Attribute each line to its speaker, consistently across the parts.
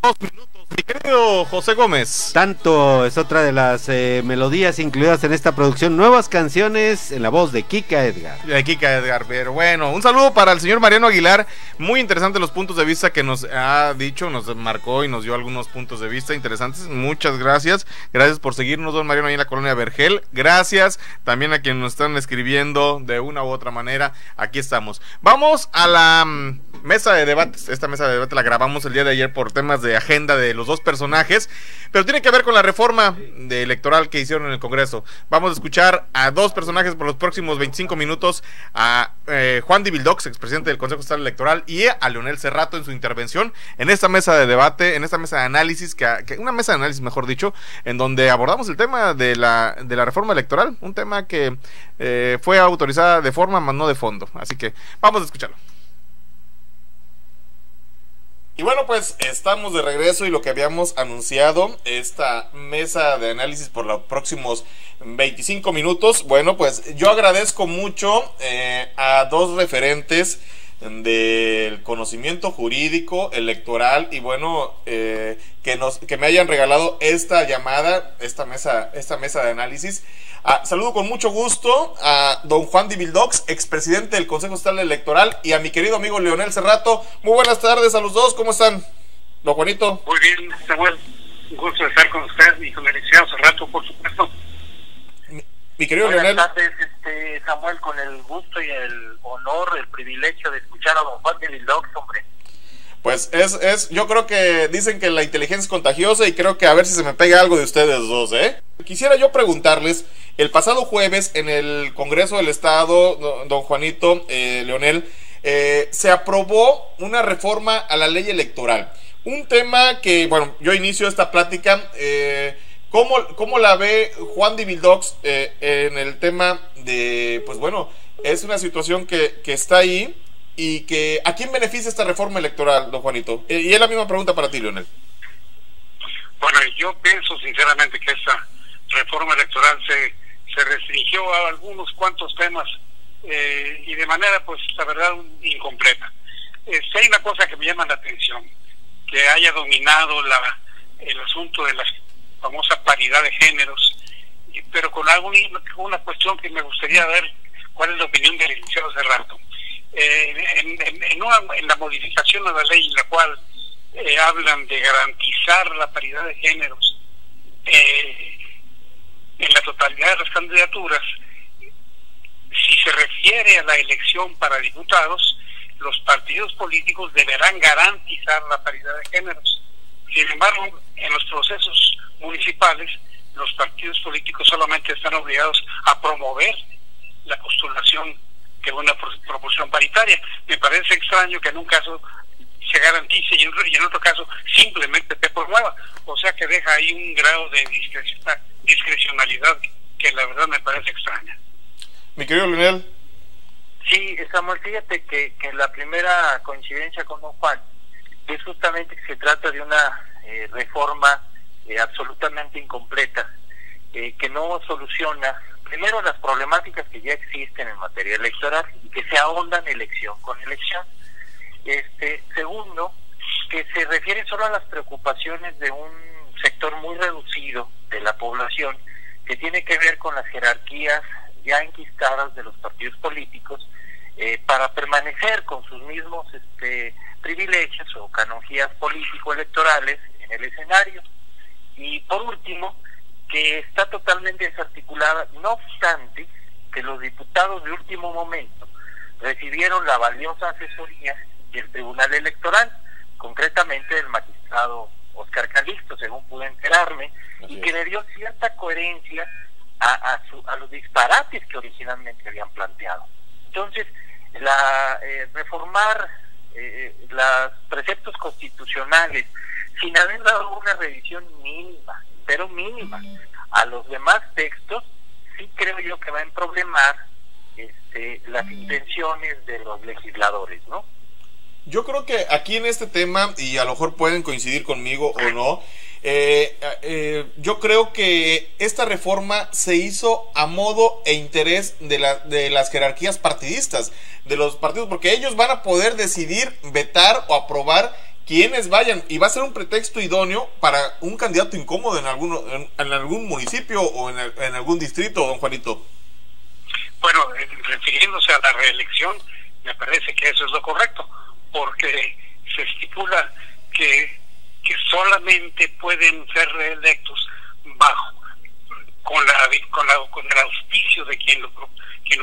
Speaker 1: 2 minutos, mi querido José Gómez.
Speaker 2: Tanto es otra de las melodías incluidas en esta producción, nuevas canciones en la voz de Kika Edgar.
Speaker 1: De Kika Edgar, pero bueno, un saludo para el señor Mariano Aguilar. Muy interesante los puntos de vista que nos ha dicho, nos marcó y nos dio algunos puntos de vista interesantes. Muchas gracias. Gracias por seguirnos, don Mariano, ahí en la colonia Vergel. Gracias también a quienes nos están escribiendo de una u otra manera. Aquí estamos. Vamos a la mesa de debates. Esta mesa de debate la grabamos el día de ayer por temas de agenda de los dos personajes, pero tiene que ver con la reforma electoral que hicieron en el Congreso. Vamos a escuchar a dos personajes por los próximos 25 minutos, a Juan Di Vildox, expresidente del Consejo Estatal Electoral, y a Leonel Cerrato en su intervención en esta mesa de debate, en esta mesa de análisis, una mesa de análisis, mejor dicho, en donde abordamos el tema de la reforma electoral, un tema que fue autorizada de forma, más no de fondo. Así que vamos a escucharlo. Y bueno, pues estamos de regreso y lo que habíamos anunciado, esta mesa de análisis por los próximos 25 minutos, bueno, pues yo agradezco mucho a dos referentes del conocimiento jurídico electoral y bueno, que me hayan regalado esta llamada, esta mesa de análisis. Saludo con mucho gusto a don Juan Di Vildox, expresidente del Consejo Estatal Electoral, y a mi querido amigo Leonel Cerrato. Muy buenas tardes a los dos, ¿cómo están? Don Juanito.
Speaker 3: Muy bien, Samuel, un gusto de estar con usted y con el licenciado Cerrato, por supuesto.
Speaker 1: Mi querido
Speaker 4: Buenas
Speaker 1: Leonel.
Speaker 4: tardes, Samuel, con el gusto y el honor, el privilegio de escuchar a don Juan Di Vildox, hombre.
Speaker 1: Pues yo creo que dicen que la inteligencia es contagiosa y creo que a ver si se me pega algo de ustedes dos, ¿eh? Quisiera yo preguntarles, el pasado jueves en el Congreso del Estado, don Juanito, Leonel, se aprobó una reforma a la ley electoral. Un tema que, bueno, yo inicio esta plática, ¿cómo la ve Juan Di Vildox en el tema de, pues bueno, es una situación que está ahí? Y que, ¿a quién beneficia esta reforma electoral, don Juanito? Y es la misma pregunta para ti, Leonel.
Speaker 3: Bueno, yo pienso sinceramente que esta reforma electoral se restringió a algunos cuantos temas y de manera, pues, la verdad, incompleta. Hay una cosa que me llama la atención, que haya dominado el asunto de la famosa paridad de géneros, pero con una cuestión que me gustaría ver cuál es la opinión del licenciado Cerrato. En la modificación a la ley en la cual hablan de garantizar la paridad de géneros en la totalidad de las candidaturas, si se refiere a la elección para diputados, los partidos políticos deberán garantizar la paridad de géneros. Sin embargo, en los procesos municipales, los partidos políticos solamente están obligados a promover la postulación de una proporción paritaria. Me parece extraño que en un caso se garantice y en otro caso simplemente se promueva, o sea que deja ahí un grado de discrecionalidad que la verdad me parece extraña.
Speaker 1: Mi querido Leonel.
Speaker 4: Sí, Samuel, fíjate que la primera coincidencia con don Juan es justamente que se trata de una reforma absolutamente incompleta, que no soluciona primero las problemáticas que ya existen en materia electoral y que se ahondan elección con elección. Segundo, que se refiere solo a las preocupaciones de un sector muy reducido de la población, que tiene que ver con las jerarquías ya enquistadas de los partidos políticos para permanecer con sus mismos privilegios o canonjías político-electorales en el escenario. Y por último, que está totalmente desarticulada, no obstante que los diputados de último momento recibieron la valiosa asesoría del Tribunal Electoral, concretamente del magistrado Oscar Calixto, según pude enterarme, y que le dio cierta coherencia a los disparates que originalmente habían planteado. Entonces, reformar los preceptos constitucionales sin haber dado una revisión mínima, pero mínima, a los demás textos, sí creo yo que va a emproblemar las intenciones de los legisladores, ¿no?
Speaker 1: Yo creo que aquí en este tema, y a lo mejor pueden coincidir conmigo o no, yo creo que esta reforma se hizo a modo e interés de las jerarquías partidistas, de los partidos, porque ellos van a poder decidir, vetar o aprobar quienes vayan, y va a ser un pretexto idóneo para un candidato incómodo en algún municipio o en algún distrito, don Juanito.
Speaker 3: Bueno, refiriéndose a la reelección, me parece que eso es lo correcto, porque se estipula que solamente pueden ser reelectos con el auspicio de quien lo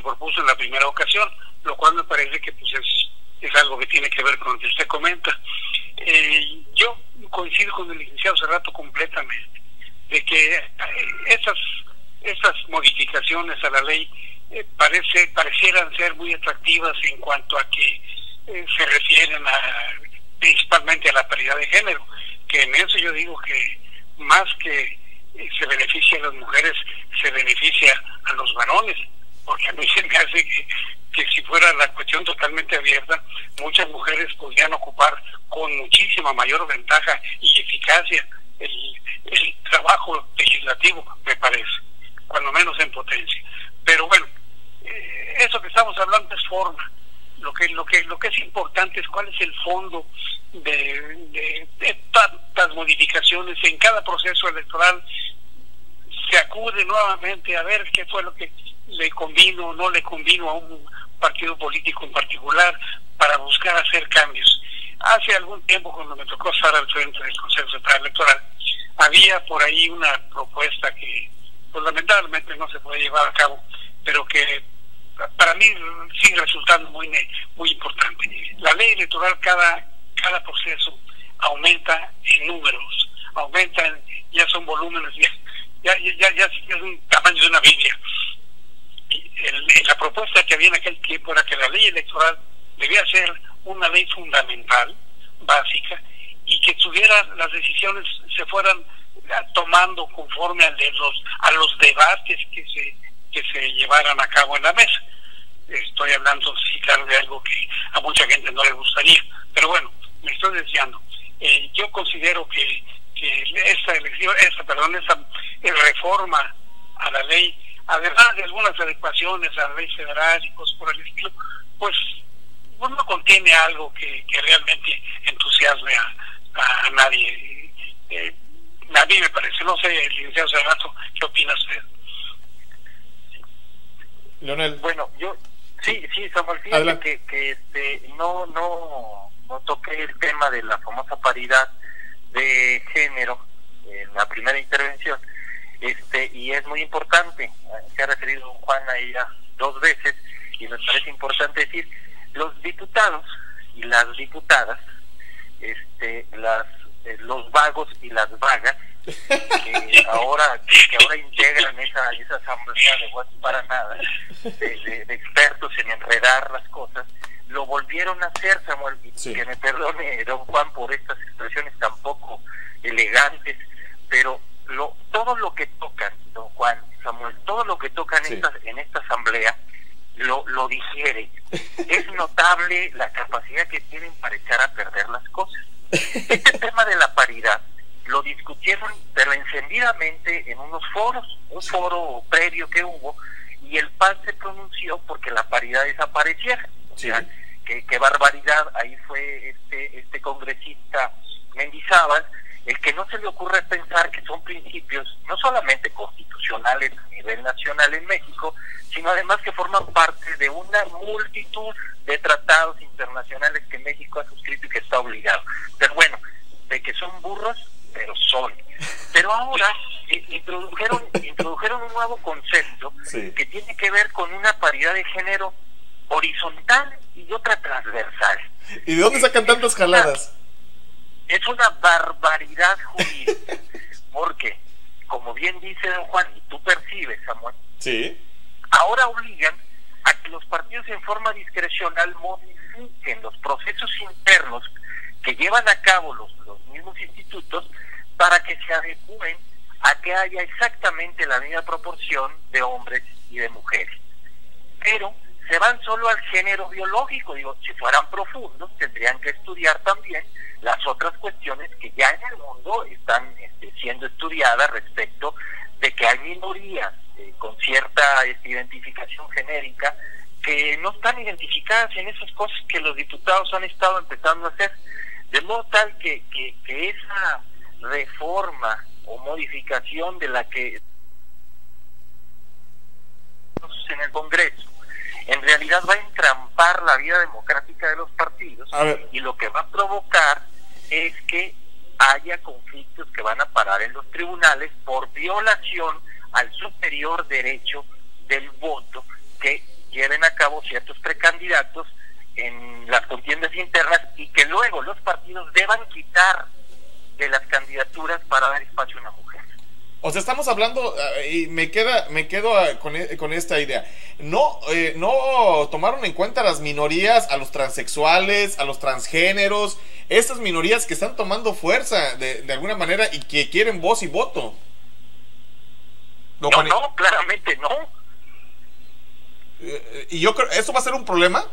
Speaker 3: propuso en la primera ocasión, lo cual me parece que pues es algo que tiene que ver con lo que usted comenta. Yo coincido con el licenciado Cerrato completamente, de que estas modificaciones a la ley parecieran ser muy atractivas en cuanto a que se refieren principalmente a la paridad de género, que en eso yo digo que más que se beneficia a las mujeres, se beneficia a los varones, porque a mí se me hace que si fuera la cuestión totalmente abierta, muchas mujeres podrían ocupar con muchísima mayor ventaja y eficacia el trabajo legislativo, me parece, cuando menos en potencia. Pero bueno, eso que estamos hablando es forma. Lo que es importante es cuál es el fondo de tantas modificaciones. En cada proceso electoral se acude nuevamente a ver qué fue lo que le convino o no le convino a un partido político en particular para buscar hacer cambios. Hace algún tiempo, cuando me tocó estar al frente del Consejo Central Electoral, había por ahí una propuesta que pues lamentablemente no se puede llevar a cabo, pero que para mí sigue resultando muy importante. La ley electoral, cada proceso aumenta en números, ya son volúmenes, ya es un tamaño de una Biblia. Y la propuesta que había en aquel tiempo era que la ley electoral debía ser una ley fundamental, básica, y que las decisiones se fueran tomando conforme a los debates que se llevaran a cabo en la mesa. Estoy hablando, sí, claro, de algo que a mucha gente no le gustaría, pero bueno, me estoy desviando. Yo considero que esta reforma a la ley, además de algunas adecuaciones a la ley federal y cosas por el estilo, pues no contiene algo que realmente entusiasme a nadie. A mí me parece, no sé, licenciado Cerrato, ¿qué opina usted?
Speaker 1: Leonel.
Speaker 4: Bueno, sí, Samuel, fíjate que no toqué el tema de la famosa paridad de género en la primera intervención, y es muy importante. Se ha referido Juan a ella 2 veces, y me parece importante decir, los diputados y las diputadas, los vagos y las vagas, que ahora integran esa asamblea de guas para nada, de expertos en enredar las cosas, lo volvieron a hacer, Samuel, y sí. Que me perdone don Juan por estas expresiones tan poco elegantes, pero todo lo que tocan, don Juan, Samuel, todo lo que tocan sí. en esta asamblea lo digiere. Es notable la capacidad que tienen para echar a perder las cosas. Este tema de la paridad lo discutieron pero encendidamente en unos foros, un foro previo que hubo, y el PAN se pronunció porque la paridad desapareciera. Sí. O sea, qué barbaridad. Ahí fue este congresista Mendizábal el que no se le ocurre pensar que son principios no solamente constitucionales a nivel nacional en México, sino además que forman parte de una multitud de tratados internacionales que México ha suscrito y que está obligado. Pero bueno, de que son burros, pero son. Pero ahora introdujeron un nuevo concepto sí. que tiene que ver con una paridad de género horizontal y otra transversal.
Speaker 1: ¿Y de dónde sacan tantas jaladas?
Speaker 4: Es una barbaridad jurídica, porque, como bien dice don Juan, y tú percibes, Samuel,
Speaker 1: sí.
Speaker 4: ahora obligan a que los partidos en forma discrecional modifiquen los procesos internos que llevan a cabo los mismos institutos para que se adecúen a que haya exactamente la misma proporción de hombres y de mujeres. Pero se van solo al género biológico. Digo, si fueran profundos, tendrían que estudiar también las otras cuestiones que ya en el mundo están siendo estudiadas respecto de que hay minorías con cierta identificación genérica que no están identificadas en esas cosas que los diputados han estado empezando a hacer. De modo tal que esa reforma o modificación de la que en el Congreso en realidad va a entrampar la vida democrática de los partidos, y lo que va a provocar es que haya conflictos que van a parar en los tribunales por violación al superior derecho del voto que lleven a cabo ciertos precandidatos en las contiendas internas, y que luego los partidos deban quitar de las candidaturas para dar espacio a una mujer.
Speaker 1: O sea, estamos hablando, y me quedo con esta idea. No tomaron en cuenta a las minorías, a los transexuales, a los transgéneros, estas minorías que están tomando fuerza de alguna manera y que quieren voz y voto.
Speaker 4: No, claramente no.
Speaker 1: Y yo creo, ¿esto va a ser un problema,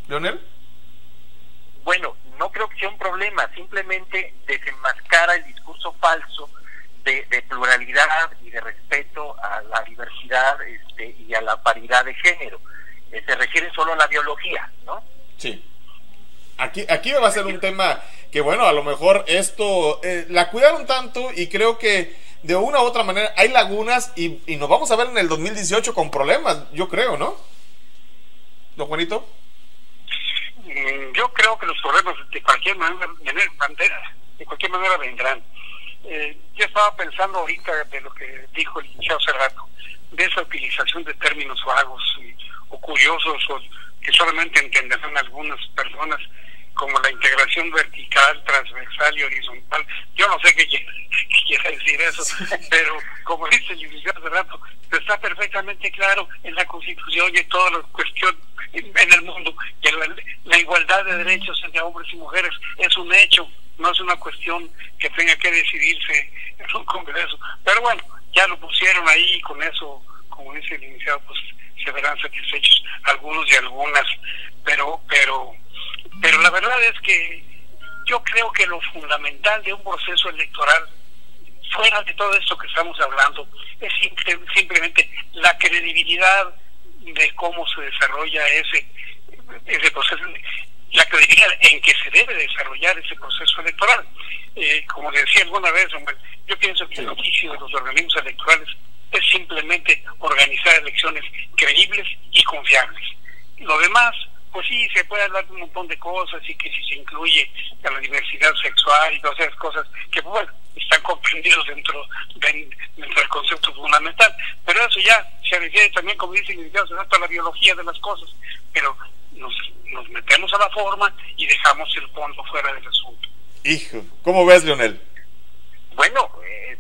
Speaker 1: Leonel?
Speaker 4: Bueno, no creo que sea un problema, simplemente desenmascara el discurso falso de pluralidad y de respeto a la diversidad y a la paridad de género. Se refiere solo a la biología, ¿no?
Speaker 1: Sí. Aquí va a ser un tema que, bueno, a lo mejor esto la cuidaron tanto, y creo que de una u otra manera hay lagunas, y nos vamos a ver en el 2018 con problemas, yo creo, ¿no? ¿Don Juanito?
Speaker 3: Yo creo que los problemas de cualquier manera vendrán. Yo estaba pensando ahorita de lo que dijo el licenciado hace rato, de esa utilización de términos vagos o curiosos, o que solamente entenderán algunas personas, como la integración vertical, transversal y horizontal. Yo no sé qué quiere decir eso, pero como dice el licenciado hace rato, está perfectamente claro en la Constitución y en toda la cuestión en el mundo que la igualdad de derechos entre hombres y mujeres es un hecho, no es una cuestión que tenga que decidirse en un Congreso. Pero bueno, ya lo pusieron ahí, y con eso, como dice el iniciado, pues se verán satisfechos algunos y algunas, pero la verdad es que yo creo que lo fundamental de un proceso electoral, fuera de todo esto que estamos hablando, es simplemente la credibilidad de cómo se desarrolla ese proceso, la credibilidad en que se debe desarrollar ese proceso electoral. Como decía alguna vez, yo pienso que el oficio de los organismos electorales es simplemente organizar elecciones creíbles y confiables. Lo demás, pues sí, se puede hablar de un montón de cosas, y que si se incluye a la diversidad sexual y todas esas cosas que, bueno, están comprendidos dentro del concepto fundamental, pero eso ya se refiere también, como dice el licenciado, a la biología de las cosas, pero nos metemos a la forma y dejamos el fondo fuera del asunto.
Speaker 1: Hijo, ¿cómo ves, Leonel?
Speaker 4: Bueno,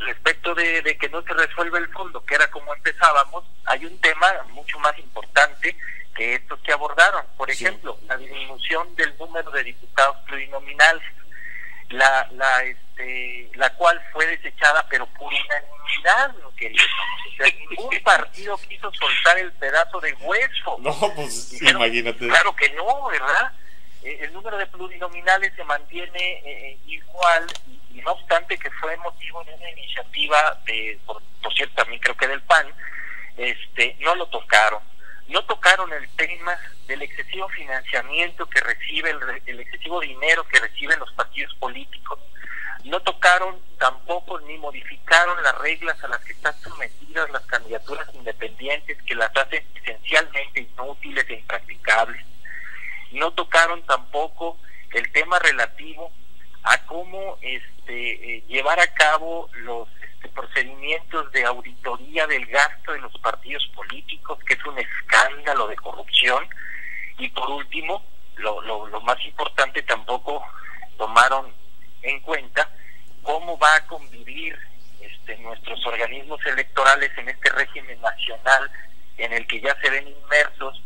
Speaker 4: respecto de que no se resuelve el fondo, que era como empezábamos, hay un tema mucho más importante que estos que abordaron. Por ejemplo, la disminución del número de diputados plurinominales, la cual fue desechada pero por unanimidad, ¿no, queridos? O sea, ningún partido quiso soltar el pedazo de hueso.
Speaker 1: No, pues
Speaker 4: dijeron,
Speaker 1: imagínate.
Speaker 4: Claro que no, ¿verdad? El número de plurinominales se mantiene igual, y no obstante que fue motivo de una iniciativa por cierto, también creo que del PAN, no lo tocaron. No tocaron el tema del excesivo financiamiento que recibe, el excesivo dinero que reciben los partidos políticos. No tocaron tampoco ni modificaron las reglas a las que están sometidas las candidaturas independientes, que las hacen esencialmente inútiles e impracticables. No tocaron tampoco el tema relativo a cómo llevar a cabo los procedimientos de auditoría del gasto de los partidos políticos, que es un escándalo de corrupción. Y por último, lo más importante, tampoco tomaron en cuenta cómo va a convivir nuestros organismos electorales en este régimen nacional en el que ya se ven inmersos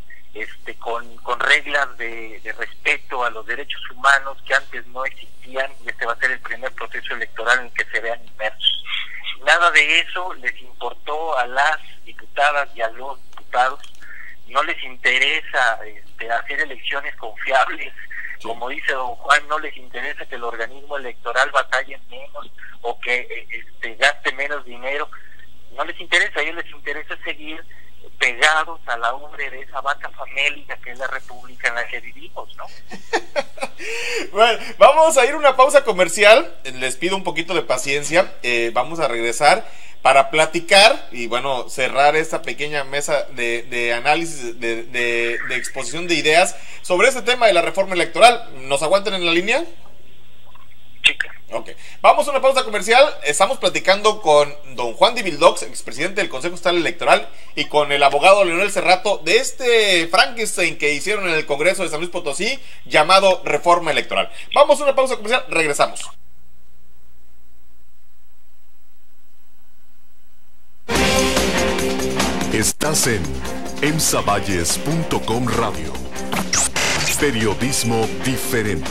Speaker 4: con reglas de respeto a los derechos humanos que antes no existían, y este va a ser el primer proceso electoral en el que se vean inmersos. Nada de eso les importó a las diputadas y a los diputados. No les interesa hacer elecciones confiables. Sí. Como dice don Juan, no les interesa que el organismo electoral batalle menos o que gaste menos dinero. No les interesa, a ellos les interesa seguir pegados a la ubre de esa vaca famélica que es la república en la que vivimos, ¿no?
Speaker 1: Bueno, vamos a ir a una pausa comercial, les pido un poquito de paciencia, vamos a regresar para platicar y bueno, cerrar esta pequeña mesa de análisis, de exposición de ideas sobre este tema de la reforma electoral. ¿Nos aguantan en la línea?
Speaker 4: Chica.
Speaker 1: Ok, vamos a una pausa comercial. Estamos platicando con don Juan de Vildox, expresidente del Consejo Estatal Electoral, y con el abogado Leonel Cerrato de este Frankenstein que hicieron en el Congreso de San Luis Potosí llamado reforma electoral. Vamos a una pausa comercial, regresamos.
Speaker 5: Estás en emsavalles.com Radio. Periodismo diferente.